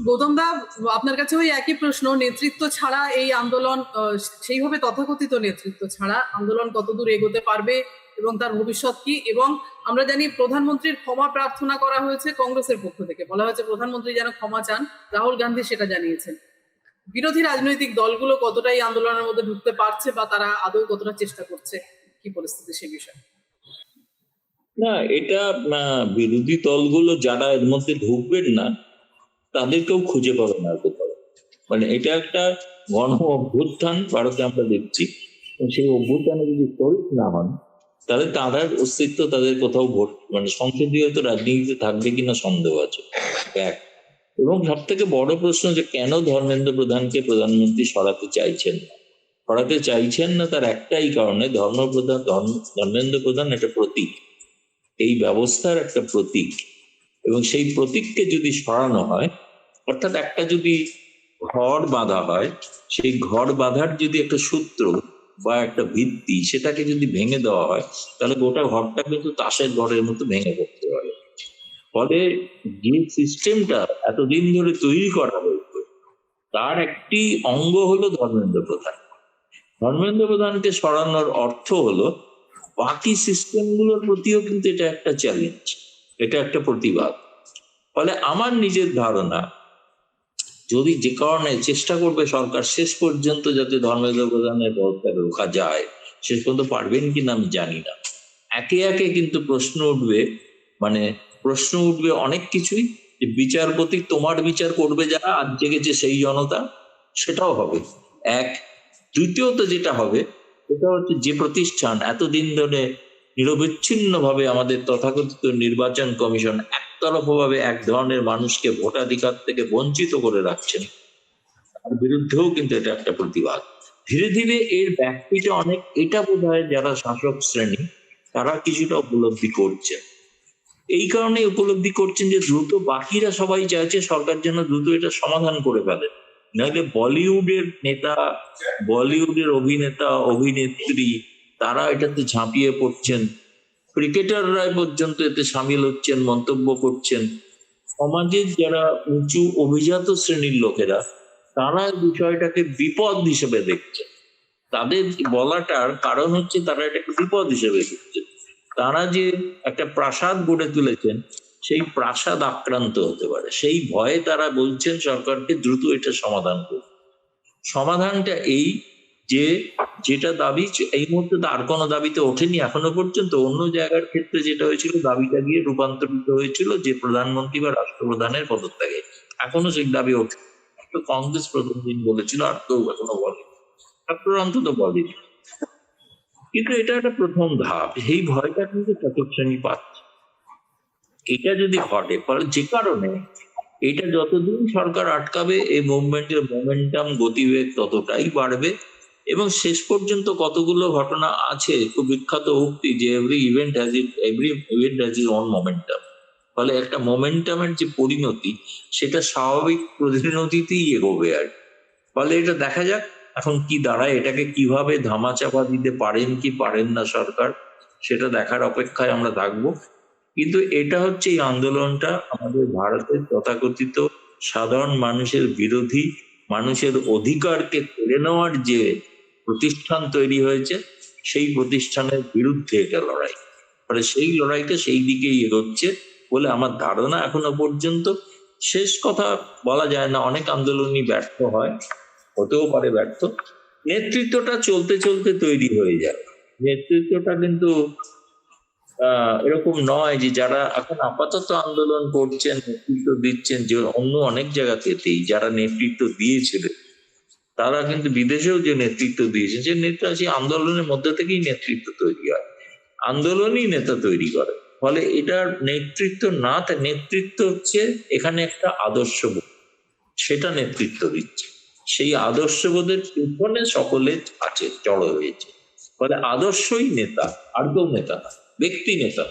গৌতম দা, আপনার কাছে ওই একই প্রশ্ন। নেতৃত্ব ছাড়া এই আন্দোলন, সেইভাবে তথাকথিত নেতৃত্ব ছাড়া আন্দোলন কতদূর এগোতে পারবে এবং তার ভবিষ্যৎ কি? এবং আমরা জানি প্রধানমন্ত্রীর ক্ষমা প্রার্থনা করা হয়েছে কংগ্রেসের পক্ষ থেকে, বলা হয়েছে প্রধানমন্ত্রী যেন ক্ষমা চান। রাহুল গান্ধী সেটা জানিয়েছেন। বিরোধী রাজনৈতিক দলগুলো কতটাই আন্দোলনের মধ্যে ঢুকতে পারছে বা তারা আদৌ কতটা চেষ্টা করছে, কি পরিস্থিতি সে বিষয়ে? না, এটা বিরোধী দলগুলো যারা এর মধ্যে ঢুকবেন না তাদেরকেও খুঁজে পাবে না কোথাও। মানে এটা একটা গণ অভ্যুত্থান ভারতে আমরা দেখছি, সেই অভ্যুত্থানে যদি তরিত না হন তাহলে তাদের অস্তিত্ব, তাদের কোথাও ভোট মানে সংসদীয় তো রাজনীতিতে থাকবে কিনা সন্দেহ আছে এক। এবং সব থেকে বড় প্রশ্ন যে কেন ধর্মেন্দ্র প্রধানকে প্রধানমন্ত্রী সরাতে চাইছেন না তার একটাই কারণে, ধর্মেন্দ্র প্রধান একটা প্রতীক, এই ব্যবস্থার একটা প্রতীক। এবং সেই প্রতীককে যদি সরানো হয়, অর্থাৎ একটা যদি ঘর বাঁধা হয়, সেই ঘর বাঁধার যদি একটা সূত্র বা একটা ভিত্তি সেটাকে যদি ভেঙে দেওয়া হয়, তাহলে গোটা ঘরটা কিন্তু তাসের ঘরের মতো ভেঙে পড়তে পারে। ফলে যে সিস্টেমটা এতদিন ধরে তৈরি করা হয়েছে তার একটি অঙ্গ হলো ধর্মেন্দ্র প্রধানকে সরানোর অর্থ হলো বাকি সিস্টেমগুলোর প্রতিও কিন্তু এটা একটা চ্যালেঞ্জ, এটা একটা প্রতিবাদ। ফলে আমার নিজের ধারণা, যদি যে কারণে চেষ্টা করবে সরকার শেষ পর্যন্ত যাতে ধর্মেন্দ্র প্রধানের পদত্যাগ রোকা যায়, শেষ পর্যন্ত পারবেন কিনা আমি জানি না। একে একে কিন্তু প্রশ্ন উঠবে অনেক কিছুই। বিচারপতি তোমার বিচার করবে যারা, আজ জেগেছে সেই জনতা, সেটাও হবে এক। দ্বিতীয়ত যেটা হবে সেটা হচ্ছে যে প্রতিষ্ঠান এতদিন ধরে নিরবিচ্ছিন্ন ভাবে আমাদের তথাকথিত নির্বাচন কমিশন একতরফভাবে এক ধরনের মানুষকে ভোটাধিকার থেকে বঞ্চিত করে রাখছেন, তার বিরুদ্ধেও কিন্তু এটা একটা প্রতিবাদ। ধীরে ধীরে এর ব্যাপ্তিটা অনেক, এটা বোধ হয় যারা শাসক শ্রেণী তারা কিছুটা উপলব্ধি করছেন। এই কারণে উপলব্ধি করছেন যে দ্রুত বাকিরা সবাই চাইছে সরকার যেন দ্রুত এটা সমাধান করে ফেলে, নাহলে বলিউডের নেতা, বলিউডের অভিনেতা অভিনেত্রী তারা এটাতে ঝাঁপিয়ে পড়ছেন, ক্রিকেটাররা পর্যন্ত এতে সামিল হচ্ছেন, মন্তব্য করছেন। সমাজের যারা উঁচু অভিজাত শ্রেণীর লোকেরা তারা বিষয়টাকে বিপদ হিসেবে দেখছেন। তাদের বলাটার কারণ হচ্ছে তারা এটাকে বিপদ হিসেবে দেখছেন। তারা যে একটা প্রাসাদ গড়ে তুলেছেন সেই প্রাসাদ আক্রান্ত হতে পারে, সেই ভয়ে তারা বলছেন সরকারকে দ্রুত এটা সমাধান করুন। সমাধানটা এই যে যেটা দাবি এই মুহূর্তে তো আর কোনো দাবিতে ওঠেনি এখনো পর্যন্ত, অন্য জায়গার ক্ষেত্রে যেটা হয়েছিল দাবিটা গিয়ে রূপান্তরিত হয়েছিল যে প্রধানমন্ত্রী বা রাষ্ট্রপ্রধানের পদত্যাগে। এখনো সেই দাবি ওঠে, কংগ্রেস প্রথম দিন বলেছিল, আর কেউ এখনো বলেনি, ছাত্ররা অন্তত বলেনি। কিন্তু এটা একটা প্রথম ধাপ, এই ভয়টা কিন্তু ছাত্র শ্রেণী পাচ্ছে। এটা যদি ঘটে, ফলে যে কারণে এটা যতদিন সরকার আটকাবে এই মুভমেন্টের মোমেন্টাম গতিবেগ ততটাই বাড়বে। এবং শেষ পর্যন্ত কতগুলো ঘটনা আছে, খুব বিখ্যাত উক্তি যে every event has it on momentum. ফলে একটা মোমেন্টামের যে পরিণতি সেটা স্বাভাবিক পরিণতিতেই এগোবে আর। ফলে এটা দেখা যাক এখন কি দাঁড়ায়, এটাকে কিভাবে ধামাচাপা দিতে পারেন কি পারেন না সরকার, সেটা দেখার অপেক্ষায় আমরা থাকবো। কিন্তু এটা হচ্ছে এই আন্দোলনটা আমাদের ভারতের তথাকথিত সাধারণ মানুষের বিরোধী, মানুষের অধিকারকে কেড়ে নেওয়ার যে প্রতিষ্ঠান তৈরি হয়েছে সেই প্রতিষ্ঠানের বিরুদ্ধে এটা লড়াই। ফলে সেই লড়াইটা সেই দিকেই এগোচ্ছে বলে আমার ধারণা। এখনো পর্যন্ত শেষ কথা বলা যায় না, অনেক আন্দোলনই ব্যর্থ হয়, হতেও পারে ব্যর্থ। নেতৃত্বটা চলতে চলতে তৈরি হয়ে যায়। নেতৃত্বটা কিন্তু এরকম নয় যে যারা এখন আপাতত আন্দোলন করছেন, নেতৃত্ব দিচ্ছেন, যে অন্য অনেক জায়গাতেই যারা নেতৃত্ব দিয়েছিলেন তারা কিন্তু বিদেশেও যে নেতৃত্ব দিয়েছেন, যে নেতা সেই আন্দোলনের মধ্যে থেকেই নেতৃত্ব তৈরি হয়, আন্দোলনই নেতা তৈরি করে। ফলে এটার নেতৃত্ব না, নেতৃত্ব হচ্ছে এখানে একটা আদর্শবোধ, সেটা নেতৃত্ব দিচ্ছে। সেই আদর্শবোধের পেছনে সকলে আছে, জড়ো হয়েছে। ফলে আদর্শই নেতা, আর কেউ নেতা না, ব্যক্তি নেতা।